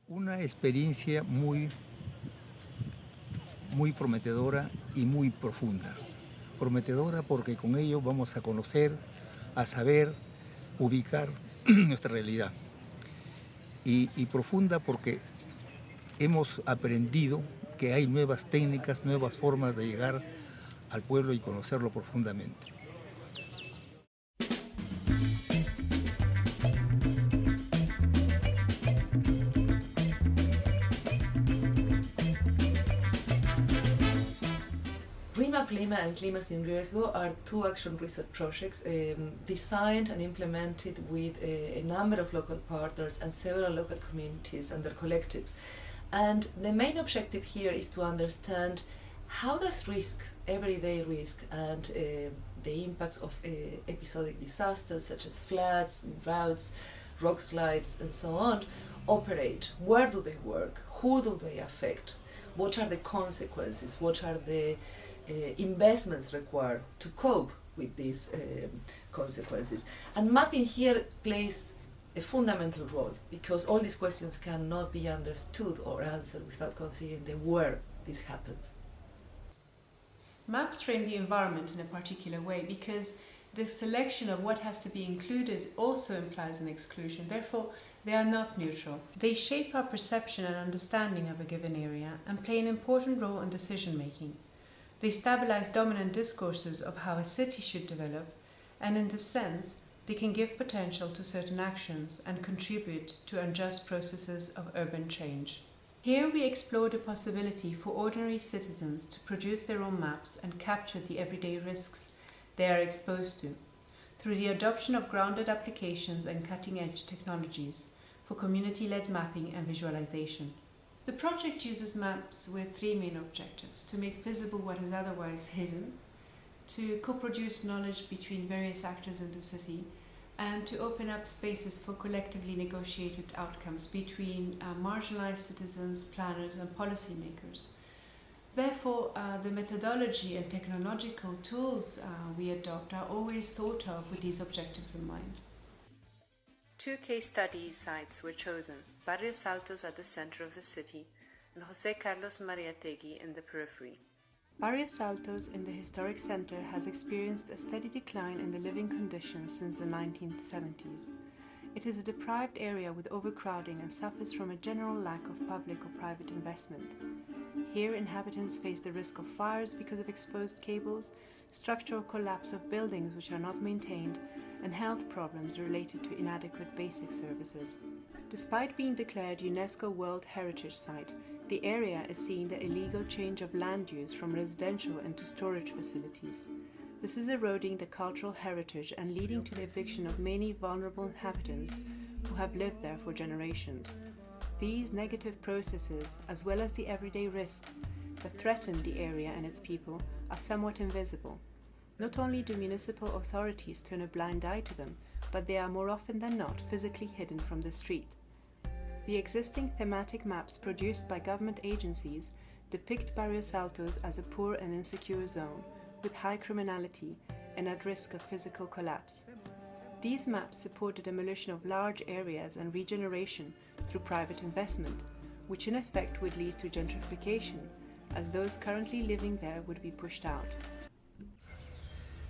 Una experiencia muy prometedora y muy profunda. Prometedora porque con ello vamos a conocer, a saber, ubicar nuestra realidad. Y profunda porque hemos aprendido que hay nuevas técnicas, nuevas formas de llegar al pueblo y conocerlo profundamente. ReMap Lima and CLIMA in Riesgo are two action research projects designed and implemented with a number of local partners and several local communities and their collectives. And the main objective here is to understand how does risk, everyday risk, and the impacts of episodic disasters such as floods, droughts, rock slides, and so on, operate. Where do they work? Who do they affect? What are the consequences? What are the investments required to cope with these consequences? And mapping here plays a fundamental role, because all these questions cannot be understood or answered without considering the where this happens. Maps frame the environment in a particular way because the selection of what has to be included also implies an exclusion. Therefore, they are not neutral. They shape our perception and understanding of a given area and play an important role in decision making. They stabilize dominant discourses of how a city should develop, and in this sense, they can give potential to certain actions and contribute to unjust processes of urban change. Here we explore the possibility for ordinary citizens to produce their own maps and capture the everyday risks they are exposed to, through the adoption of grounded applications and cutting-edge technologies for community-led mapping and visualization. The project uses maps with three main objectives: to make visible what is otherwise hidden, to co-produce knowledge between various actors in the city, and to open up spaces for collectively negotiated outcomes between marginalized citizens, planners, and policymakers. Therefore, the methodology and technological tools we adopt are always thought of with these objectives in mind. Two case study sites were chosen: Barrios Altos at the center of the city and José Carlos Mariátegui in the periphery. Barrios Altos in the historic center has experienced a steady decline in the living conditions since the 1970s. It is a deprived area with overcrowding and suffers from a general lack of public or private investment. Here, inhabitants face the risk of fires because of exposed cables, structural collapse of buildings which are not maintained, and health problems related to inadequate basic services. Despite being declared UNESCO World Heritage Site, the area is seeing the illegal change of land use from residential into storage facilities. This is eroding the cultural heritage and leading to the eviction of many vulnerable inhabitants who have lived there for generations. These negative processes, as well as the everyday risks that threaten the area and its people, are somewhat invisible. Not only do municipal authorities turn a blind eye to them, but they are more often than not physically hidden from the street. The existing thematic maps produced by government agencies depict Barrios Altos as a poor and insecure zone, with high criminality and at risk of physical collapse. These maps support the demolition of large areas and regeneration through private investment, which in effect would lead to gentrification, as those currently living there would be pushed out.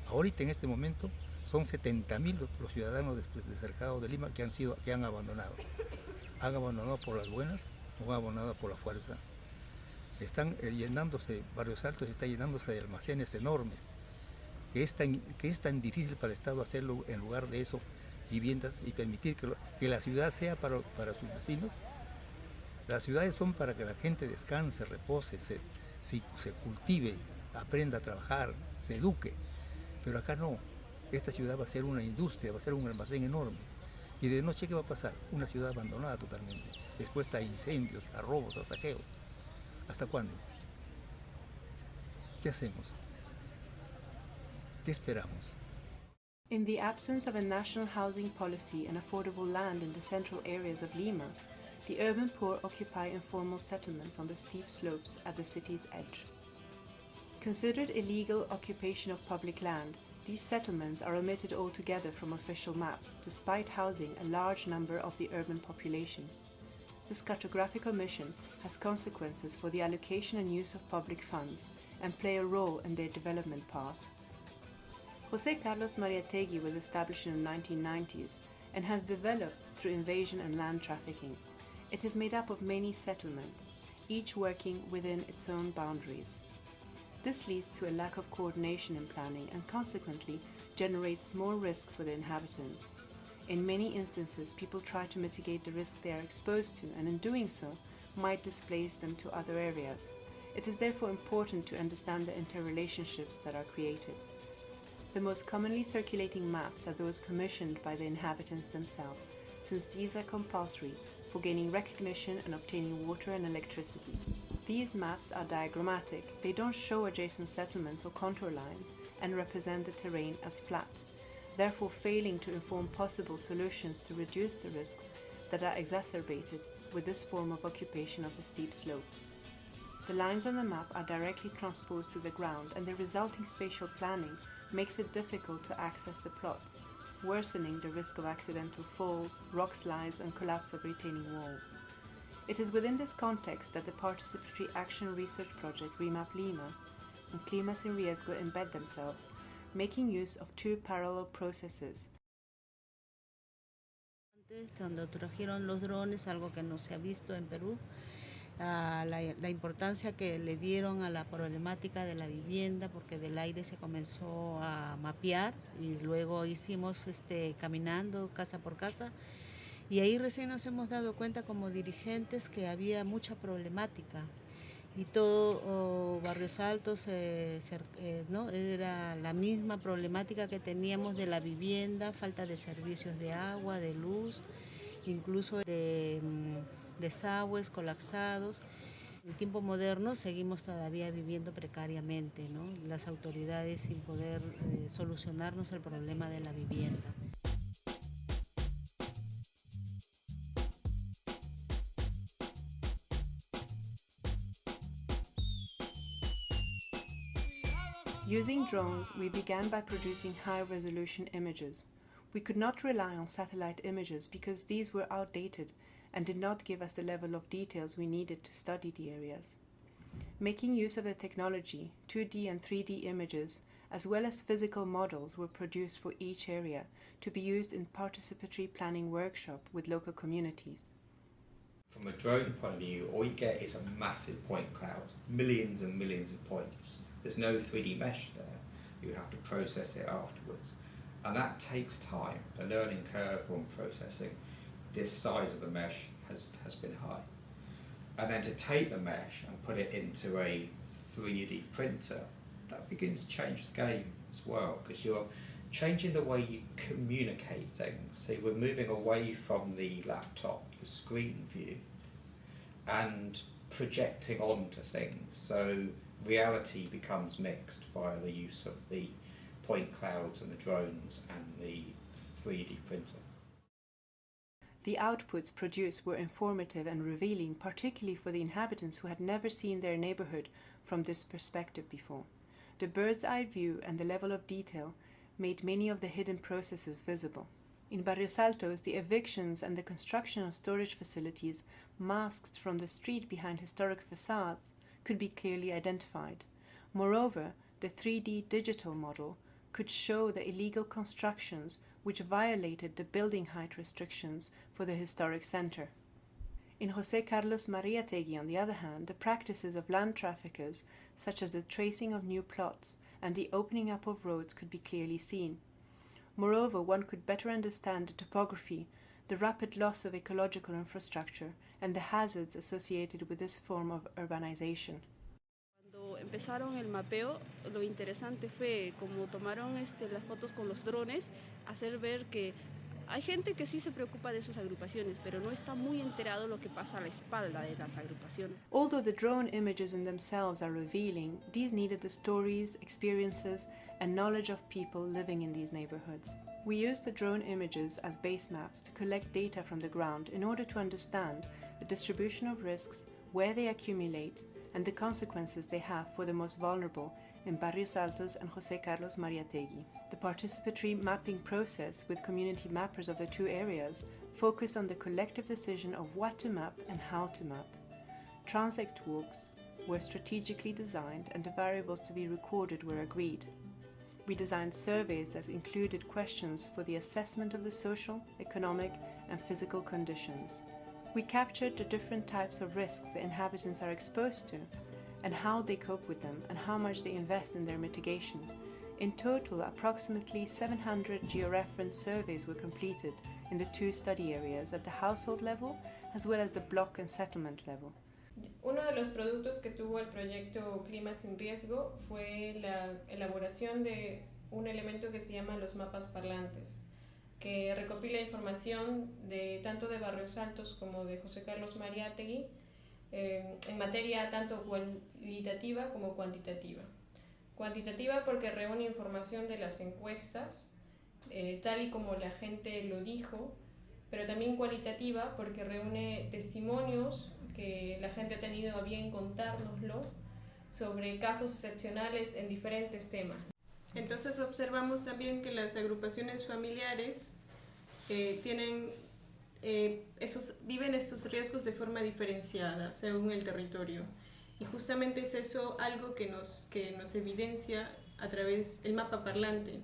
Ahorita en este momento son 70.000 los ciudadanos después de cercado de Lima que han abandonado. Han abandonado por las buenas o han abandonado por la fuerza. Están llenándose, Barrios Altos está llenándose de almacenes enormes, que es tan difícil para el Estado hacerlo en lugar de eso, viviendas, y permitir que la ciudad sea para sus vecinos. Las ciudades son para que la gente descanse, repose, se cultive, aprenda a trabajar, se eduque. Pero acá no. Esta ciudad va a ser una industria, va a ser un almacén enorme. Y de noche, ¿qué va a pasar? Una ciudad abandonada totalmente. Después a incendios, a robos, a saqueos. ¿Hasta cuándo? ¿Qué hacemos? ¿Qué esperamos? In the absence of a national housing policy and affordable land in the central areas of Lima, the urban poor occupy informal settlements on the steep slopes at the city's edge. Considered illegal occupation of public land, these settlements are omitted altogether from official maps, despite housing a large number of the urban population. This cartographical mission has consequences for the allocation and use of public funds and play a role in their development path. José Carlos Mariátegui was established in the 1990s and has developed through invasion and land trafficking. It is made up of many settlements, each working within its own boundaries. This leads to a lack of coordination in planning and consequently generates more risk for the inhabitants. In many instances, people try to mitigate the risk they are exposed to, and in doing so, might displace them to other areas. It is therefore important to understand the interrelationships that are created. The most commonly circulating maps are those commissioned by the inhabitants themselves, since these are compulsory for gaining recognition and obtaining water and electricity. These maps are diagrammatic. They don't show adjacent settlements or contour lines and represent the terrain as flat, therefore failing to inform possible solutions to reduce the risks that are exacerbated with this form of occupation of the steep slopes. The lines on the map are directly transposed to the ground, and the resulting spatial planning makes it difficult to access the plots, worsening the risk of accidental falls, rock slides, and collapse of retaining walls. It is within this context that the Participatory Action Research Project ReMap Lima and CLIMA sin Riesgo embed themselves, making use of two parallel processes. Cuando trajeron los drones, algo que no se ha visto en Perú, la importancia que le dieron a la problemática de la vivienda, porque del aire se comenzó a mapear y luego hicimos caminando casa por casa, y ahí recién nos hemos dado cuenta como dirigentes que había mucha problemática y todo Barrios Altos ¿no? Era la misma problemática que teníamos de la vivienda, falta de servicios de agua, de luz, incluso de desagües colapsados. En el tiempo moderno seguimos todavía viviendo precariamente, ¿no? Las autoridades sin poder solucionarnos el problema de la vivienda. Using drones, we began by producing high-resolution images. We could not rely on satellite images because these were outdated and did not give us the level of details we needed to study the areas. Making use of the technology, 2D and 3D images, as well as physical models, were produced for each area to be used in participatory planning workshop with local communities. From a drone point of view, all you get is a massive point cloud, millions and millions of points. There's no 3D mesh there. You have to process it afterwards. And that takes time. The learning curve on processing this size of the mesh has been high. And then to take the mesh and put it into a 3D printer, that begins to change the game as well, because you're changing the way you communicate things. So we're moving away from the laptop, the screen view, and projecting onto things. So reality becomes mixed via the use of the point clouds and the drones and the 3D printer. The outputs produced were informative and revealing, particularly for the inhabitants who had never seen their neighborhood from this perspective before. The bird's-eye view and the level of detail made many of the hidden processes visible. In Barrios Altos, the evictions and the construction of storage facilities masked from the street behind historic facades could be clearly identified. Moreover, the 3D digital model could show the illegal constructions which violated the building height restrictions for the historic center. In José Carlos Mariátegui, on the other hand, the practices of land traffickers, such as the tracing of new plots and the opening up of roads, could be clearly seen. Moreover, one could better understand the topography, the rapid loss of ecological infrastructure, and the hazards associated with this form of urbanization. Cuando empezaron el mapeo, lo interesante fue como tomaron las fotos con los drones, hacer ver que hay gente que sí se preocupa de sus agrupaciones, pero no está muy enterado lo que pasa a la espalda de las agrupaciones. Although the drone images in themselves are revealing, these needed the stories, experiences, and knowledge of people living in these neighborhoods. We used the drone images as base maps to collect data from the ground in order to understand the distribution of risks, where they accumulate, and the consequences they have for the most vulnerable in Barrios Altos and José Carlos Mariátegui. The participatory mapping process with community mappers of the two areas focus on the collective decision of what to map and how to map. Transect walks were strategically designed and the variables to be recorded were agreed. We designed surveys that included questions for the assessment of the social, economic, and physical conditions. We captured the different types of risks the inhabitants are exposed to, and how they cope with them, and how much they invest in their mitigation. In total, approximately 700 georeference surveys were completed in the two study areas at the household level, as well as the block and settlement level. Uno de los productos que tuvo el proyecto Clima sin Riesgo fue la elaboración de un elemento que se llama los mapas parlantes, que recopila información tanto de Barrios Altos como de José Carlos Mariátegui en materia tanto cualitativa como cuantitativa. Cuantitativa porque reúne información de las encuestas, tal y como la gente lo dijo, pero también cualitativa porque reúne testimonios que la gente ha tenido a bien contárnoslo sobre casos excepcionales en diferentes temas. Entonces observamos también que las agrupaciones familiares viven estos riesgos de forma diferenciada según el territorio. Y justamente es eso algo que nos evidencia a través del mapa parlante,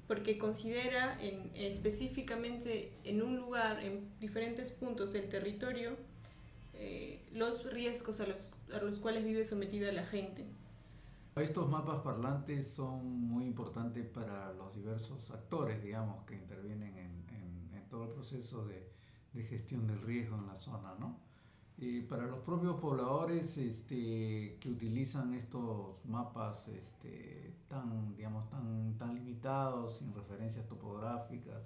porque considera específicamente en un lugar, en diferentes puntos del territorio, los riesgos a los cuales vive sometida la gente. Estos mapas parlantes son muy importantes para los diversos actores, digamos, que intervienen en todo el proceso de gestión del riesgo en la zona, ¿no? Para los propios pobladores que utilizan estos mapas tan limitados, sin referencias topográficas,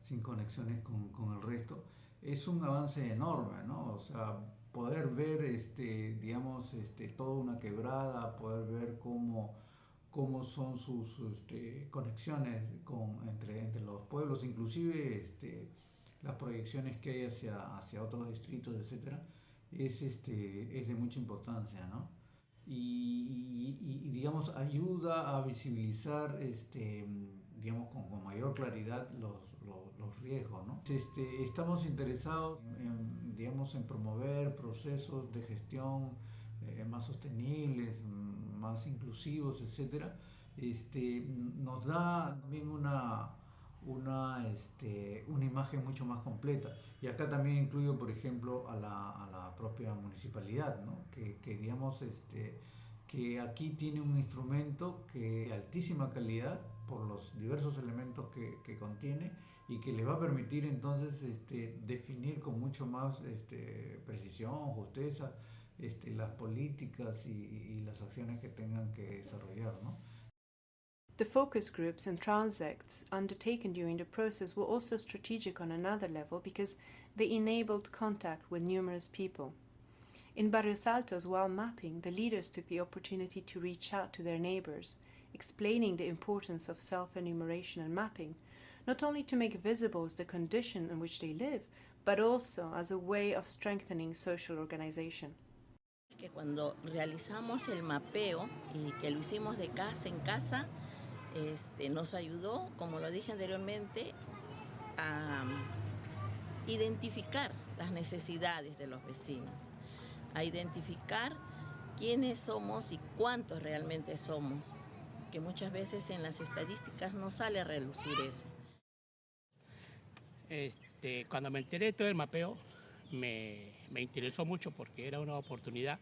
sin conexiones con el resto, es un avance enorme, ¿no? O sea, poder ver toda una quebrada, poder ver cómo son sus conexiones entre los pueblos, inclusive las proyecciones que hay hacia otros distritos, etcétera, es de mucha importancia, ¿no? Y digamos, ayuda a visibilizar con mayor claridad los riesgos, ¿no? Estamos interesados en promover procesos de gestión más sostenibles, más inclusivos, etcétera. Nos da también una imagen mucho más completa. Y acá también incluyo, por ejemplo, a la propia municipalidad, ¿no? Que aquí tiene un instrumento de altísima calidad por los diversos elementos que contiene y que le va a permitir entonces definir con mucho más precisión, justeza, las políticas y las acciones que tengan que desarrollar, ¿no? The focus groups and transects undertaken during the process were also strategic on another level because they enabled contact with numerous people. In Barrios Altos, while mapping, the leaders took the opportunity to reach out to their neighbors, explaining the importance of self-enumeration and mapping, not only to make visible the condition in which they live, but also as a way of strengthening social organization. Que cuando realizamos el mapeo y que lo hicimos de casa en casa, nos ayudó, como lo dije anteriormente, a identificar las necesidades de los vecinos, a identificar quiénes somos y cuántos realmente somos, que muchas veces en las estadísticas no sale a relucir eso. Cuando me enteré de todo el mapeo, me interesó mucho porque era una oportunidad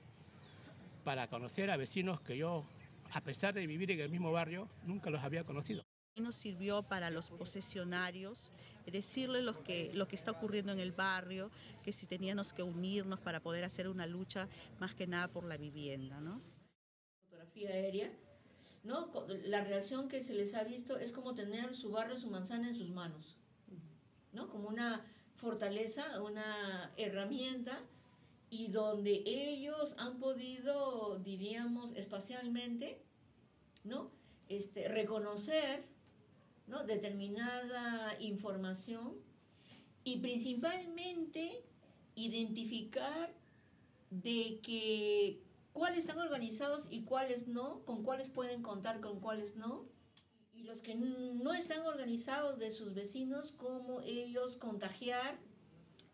para conocer a vecinos que yo, a pesar de vivir en el mismo barrio, nunca los había conocido. Nos sirvió para los posesionarios decirles lo que está ocurriendo en el barrio, que si teníamos que unirnos para poder hacer una lucha más que nada por la vivienda, ¿no? Fotografía aérea, ¿no? La reacción que se les ha visto es como tener su barrio, su manzana en sus manos, ¿no? Como una fortaleza, una herramienta, y donde ellos han podido, diríamos, espacialmente, ¿no? Reconocer, ¿no? Determinada información y principalmente identificar de que cuáles están organizados y cuáles no, con cuáles pueden contar, con cuáles no, y los que no están organizados de sus vecinos, cómo ellos contagiar,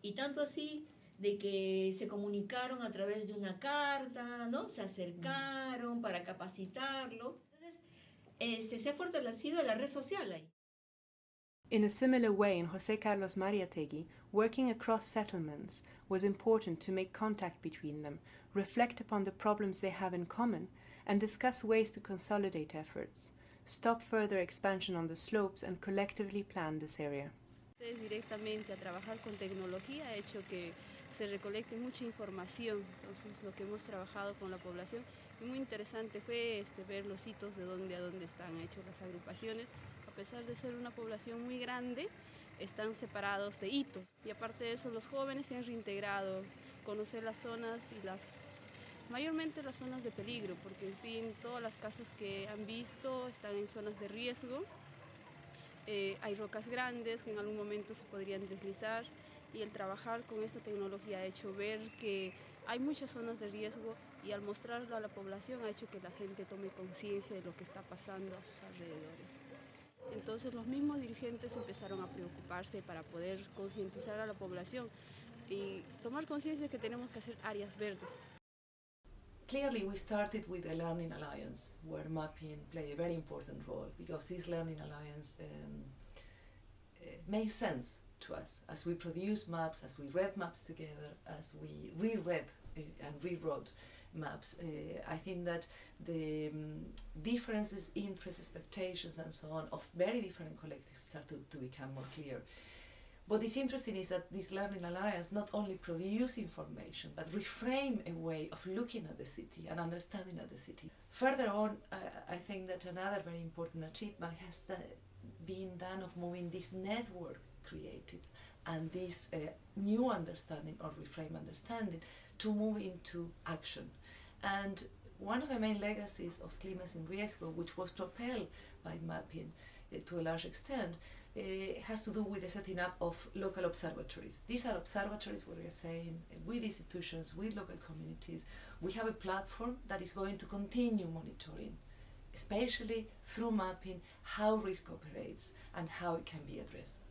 Y tanto así de que se comunicaron a través de una carta, ¿no? Se acercaron para capacitarlo. Entonces, se ha fortalecido la red social ahí. In a similar way, in José Carlos Mariátegui, working across settlements was important to make contact between them, reflect upon the problems they have in common, and discuss ways to consolidate efforts, stop further expansion on the slopes, and collectively plan this area. Directamente a trabajar con tecnología ha hecho que se recolecte mucha información. Entonces, lo que hemos trabajado con la población y muy interesante fue ver los hitos de dónde a dónde están hechas las agrupaciones. A pesar de ser una población muy grande, están separados de hitos. Y aparte de eso, los jóvenes se han reintegrado, conocer las zonas y mayormente las zonas de peligro, porque en fin, todas las casas que han visto están en zonas de riesgo. Hay rocas grandes que en algún momento se podrían deslizar, y el trabajar con esta tecnología ha hecho ver que hay muchas zonas de riesgo, y al mostrarlo a la población ha hecho que la gente tome conciencia de lo que está pasando a sus alrededores. Entonces los mismos dirigentes empezaron a preocuparse para poder concientizar a la población y tomar conciencia de que tenemos que hacer áreas verdes. Clearly, we started with the Learning Alliance, where mapping played a very important role, because this Learning Alliance made sense to us as we produced maps, as we read maps together, as we reread and rewrote maps. I think that the differences, interests, expectations and so on of very different collectives start to become more clear. What is interesting is that this Learning Alliance not only produce information, but reframe a way of looking at the city and understanding of the city. Further on, I think that another very important achievement has been done of moving this network created and this new understanding or reframe understanding to move into action. And one of the main legacies of CLIMA sin Riesgo, which was propelled by mapping to a large extent, has to do with the setting up of local observatories. These are observatories where we are saying, with institutions, with local communities, we have a platform that is going to continue monitoring, especially through mapping, how risk operates and how it can be addressed.